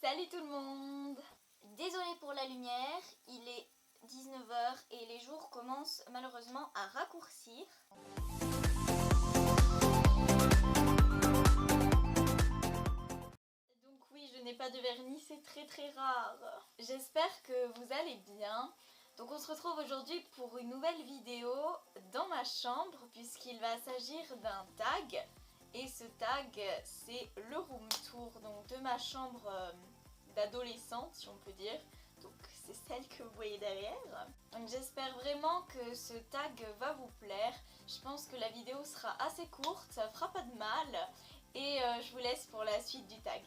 Salut tout le monde! Désolée pour la lumière, il est 19h et les jours commencent malheureusement à raccourcir. Donc oui, je n'ai pas de vernis, c'est très rare. J'espère que vous allez bien. Donc on se retrouve aujourd'hui pour une nouvelle vidéo dans ma chambre puisqu'il va s'agir d'un tag. Et ce tag, c'est le room tour donc de ma chambre d'adolescente, si on peut dire. Donc c'est celle que vous voyez derrière. Donc j'espère vraiment que ce tag va vous plaire. Je pense que la vidéo sera assez courte, ça fera pas de mal. Et je vous laisse pour la suite du tag.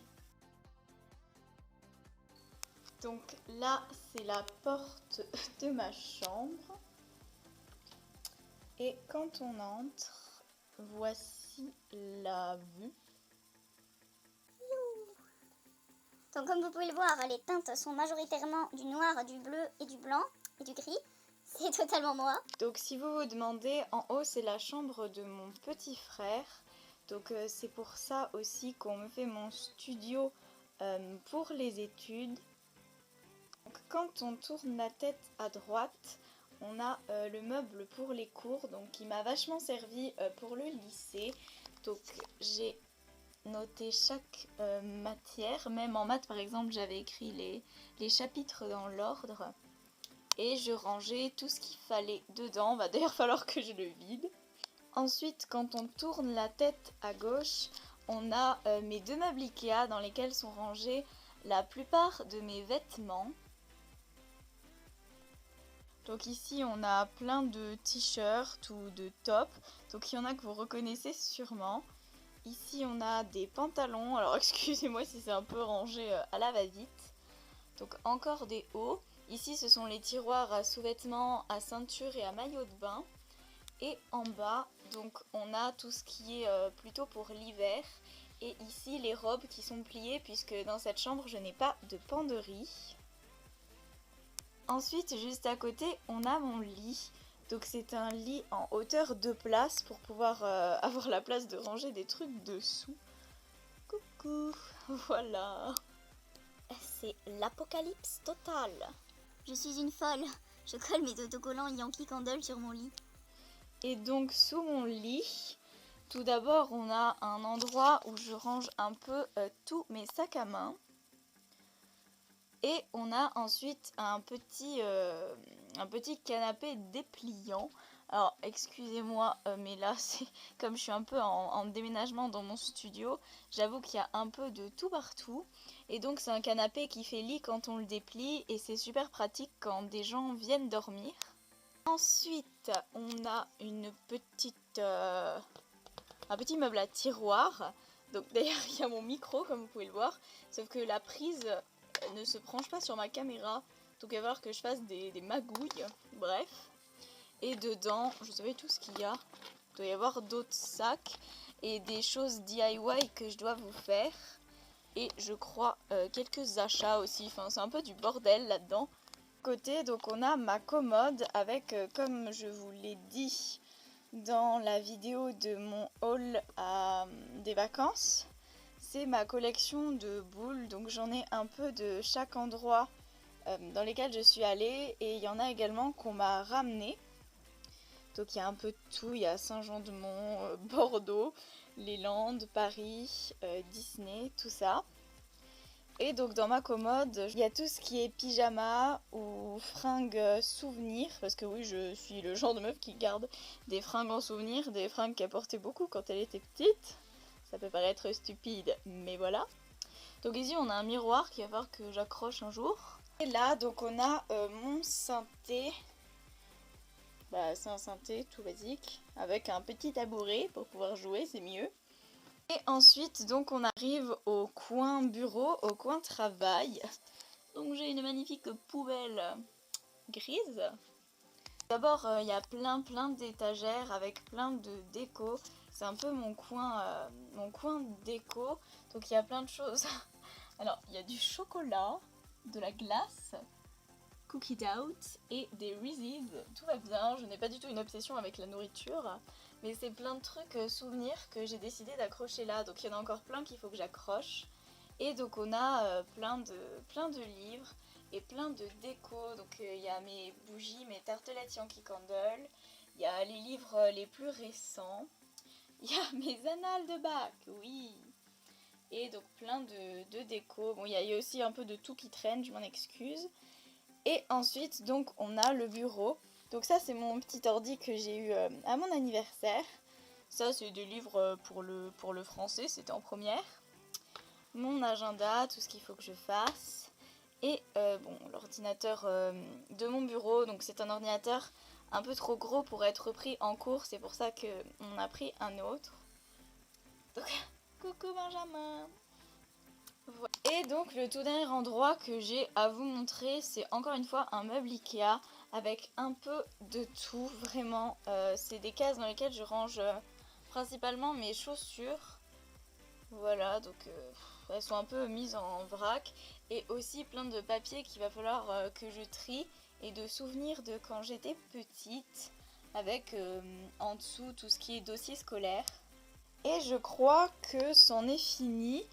Donc là, c'est la porte de ma chambre. Et quand on entre, voici la vue. Donc comme vous pouvez le voir, les teintes sont majoritairement du noir, du bleu et du blanc et du gris. C'est totalement moi. Donc si vous vous demandez, en haut c'est la chambre de mon petit frère. Donc c'est pour ça aussi qu'on me fait mon studio pour les études. Donc, quand on tourne la tête à droite, on a le meuble pour les cours, donc qui m'a vachement servi pour le lycée. Donc j'ai noté chaque matière, même en maths par exemple j'avais écrit les chapitres dans l'ordre. Et je rangeais tout ce qu'il fallait dedans, va d'ailleurs falloir que je le vide. Ensuite, quand on tourne la tête à gauche, on a mes deux meubles Ikea dans lesquels sont rangés la plupart de mes vêtements. Donc ici on a plein de t-shirts ou de tops, donc il y en a que vous reconnaissez sûrement. Ici on a des pantalons, alors excusez-moi si c'est un peu rangé à la va-vite. Donc encore des hauts. Ici ce sont les tiroirs à sous-vêtements, à ceinture et à maillot de bain. Et en bas donc on a tout ce qui est plutôt pour l'hiver. Et ici les robes qui sont pliées puisque dans cette chambre je n'ai pas de penderie. Ensuite juste à côté on a mon lit. Donc c'est un lit en hauteur 2 places pour pouvoir avoir la place de ranger des trucs dessous. Coucou, voilà. C'est l'apocalypse totale. Je suis une folle. Je colle mes autocollants Yankee Candle sur mon lit. Et donc sous mon lit, tout d'abord on a un endroit où je range un peu tous mes sacs à main. Et on a ensuite un petit canapé dépliant. Alors excusez-moi mais là c'est comme je suis un peu en déménagement dans mon studio, j'avoue qu'il y a un peu de tout partout. Et donc c'est un canapé qui fait lit quand on le déplie et c'est super pratique quand des gens viennent dormir. Ensuite on a un petit meuble à tiroir. Donc d'ailleurs il y a mon micro comme vous pouvez le voir, sauf que la prise ne se branche pas sur ma caméra, donc il va falloir que je fasse des magouilles, bref. Et dedans, je sais pas tout ce qu'il y a, il doit y avoir d'autres sacs et des choses DIY que je dois vous faire. Et je crois quelques achats aussi, enfin c'est un peu du bordel là-dedans. Côté, donc on a ma commode avec, comme je vous l'ai dit dans la vidéo de mon haul des vacances, c'est ma collection de boules, donc j'en ai un peu de chaque endroit dans lesquels je suis allée et il y en a également qu'on m'a ramené. Donc il y a un peu de tout, il y a Saint-Jean-de-Mont, Bordeaux, les Landes, Paris, Disney, tout ça. Et donc dans ma commode, il y a tout ce qui est pyjama ou fringues souvenirs, parce que oui, je suis le genre de meuf qui garde des fringues en souvenir, des fringues qu'elle portait beaucoup quand elle était petite. Ça peut paraître stupide, mais voilà. Donc ici on a un miroir qu'il va falloir que j'accroche un jour. Et là donc on a mon synthé. Bah c'est un synthé tout basique, avec un petit tabouret pour pouvoir jouer, c'est mieux. Et ensuite donc on arrive au coin bureau, au coin travail. Donc j'ai une magnifique poubelle grise. D'abord il y a plein d'étagères avec plein de déco. C'est un peu mon coin déco. Donc il y a plein de choses. Alors il y a du chocolat, de la glace, cookie dough et des Reese's. Tout va bien, je n'ai pas du tout une obsession avec la nourriture. Mais c'est plein de trucs souvenirs que j'ai décidé d'accrocher là. Donc il y en a encore plein qu'il faut que j'accroche. Et donc on a plein de livres et plein de déco. Donc il y a mes bougies, mes tartelettes Yankee Candle, il y a les livres les plus récents, il y a mes annales de bac, oui. Et donc plein de déco. Bon, il y a aussi un peu de tout qui traîne, je m'en excuse. Et ensuite, donc, on a le bureau. Donc ça, c'est mon petit ordi que j'ai eu à mon anniversaire. Ça, c'est des livres pour le français, c'était en première. Mon agenda, tout ce qu'il faut que je fasse. Et bon, l'ordinateur de mon bureau. Donc c'est un ordinateur un peu trop gros pour être pris en cours. C'est pour ça qu'on a pris un autre. Donc, coucou Benjamin! Et donc le tout dernier endroit que j'ai à vous montrer, c'est encore une fois un meuble Ikea avec un peu de tout, vraiment. C'est des cases dans lesquelles je range principalement mes chaussures. Voilà, donc elles sont un peu mises en vrac. Et aussi plein de papiers qu'il va falloir que je trie et de souvenirs de quand j'étais petite. Avec en dessous tout ce qui est dossier scolaire. Et je crois que c'en est fini.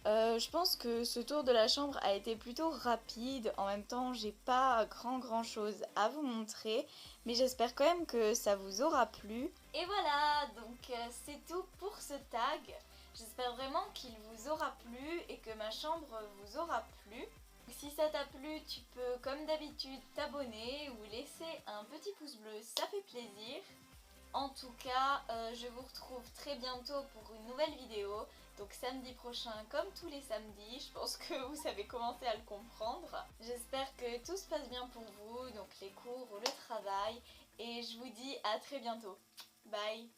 Je pense que ce tour de la chambre a été plutôt rapide. En même temps, j'ai pas grand chose à vous montrer, mais j'espère quand même que ça vous aura plu. Et voilà, donc c'est tout pour ce tag. J'espère vraiment qu'il vous aura plu et que ma chambre vous aura plu. Si ça t'a plu, tu peux comme d'habitude t'abonner ou laisser un petit pouce bleu, ça fait plaisir. En tout cas, je vous retrouve très bientôt pour une nouvelle vidéo. Donc samedi prochain, comme tous les samedis, je pense que vous avez commencé à le comprendre. J'espère que tout se passe bien pour vous, donc les cours ou le travail. Et je vous dis à très bientôt. Bye!